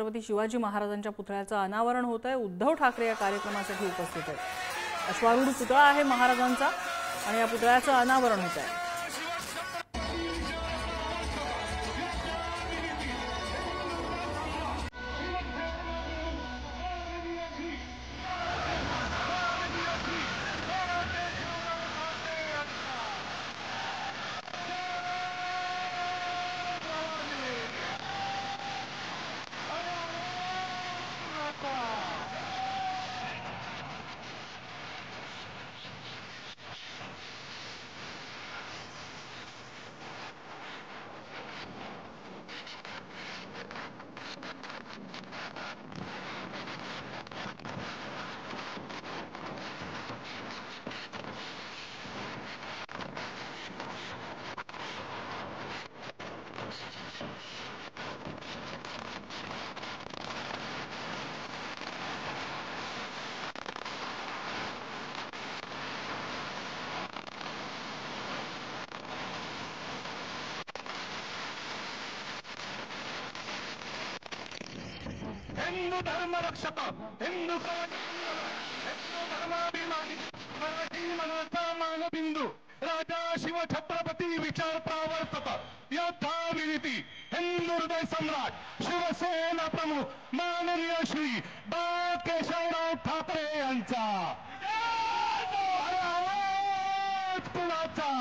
छत्रपती शिवाजी महाराजांच्या पुतळ्याचं अनावरण होत आहे। उद्धव ठाकरे या कार्यक्रमासाठी उपस्थित आहेत। अश्वारूढ पुतळा आहे महाराजांचा आणि या पुतळ्याचं अनावरण होत आहे। हिंदू धर्म रक्षक, हिंदू धर्माभिमानी, मराठी मनाचा मानबिंदू राजा शिव छत्रपती विचार प्रावर्तक योद्धा विनीती हिंदू हृदय सम्राट शिवसेना प्रमुख माननीय श्री बा केशवराव ठाकरे यांचा आवाज कुणाचा,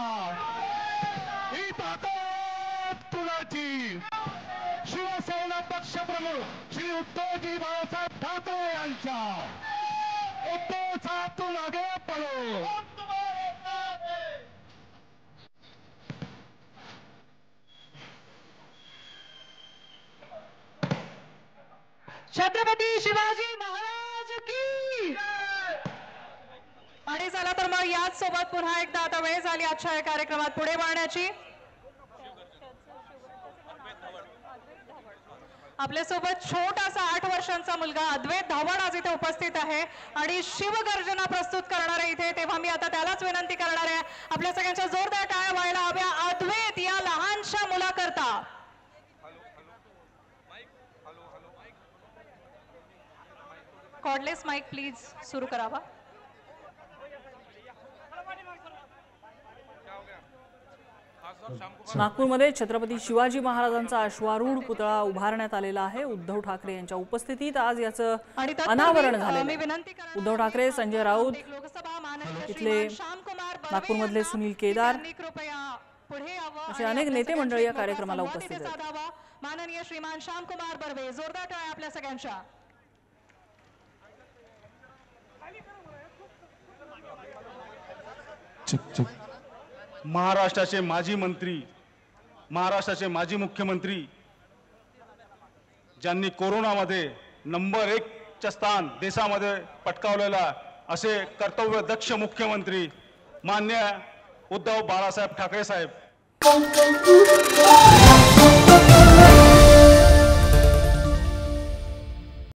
ही ताकद कुणाची। शिवसेना पक्ष प्रमुख श्री उद्धवजी बाळासाहेब ठाकरे यांचा उत्तोषातून आगे पडो। छत्रपती शिवाजी महाराज की। आणि चला तर मग याच सोबत पुन्हा एकदा आता वेळ झाली आजच्या या कार्यक्रमात पुढे वाढण्याची। आपल्यासोबत छोटासा 8 वर्षांचा मुलगा अद्वैत धावड आज इथे उपस्थित आहे आणि शिवगर्जना प्रस्तुत करणार आहे इथे। तेव्हा मी आता त्यालाच विनंती करणार आहे, आपल्या सगळ्यांच्या जोरदार टाळ्या व्हायला हव्या अद्वैत या लहानशा मुलाकरता। कॉर्डलेस माइक प्लीज सुरू करावा। नागपूरमध्ये छत्रपती शिवाजी महाराजांचा अश्वारूढ पुतळा उभारण्यात आलेला आहे। उद्धव ठाकरे यांच्या उपस्थितीत आज याचं अनावरण झाले। उद्धव ठाकरे, संजय राऊत, इथले नागपूरमधले सुनील केदार असे अनेक नेते मंडळी या कार्यक्रमाला उपस्थित आहेत। माननीय श्रीमान श्यामकुमार बर्वे, जोरदार टाळ्या आपल्या सगळ्यांच्या। महाराष्ट्राचे माजी मंत्री, महाराष्ट्राचे माजी मुख्यमंत्री, ज्यांनी कोरोनामध्ये नंबर 1 चे स्थान देशामध्ये पटकावलेला असे कर्तव्यदक्ष मुख्यमंत्री माननीय उद्धव बाळासाहेब ठाकरे साहेब।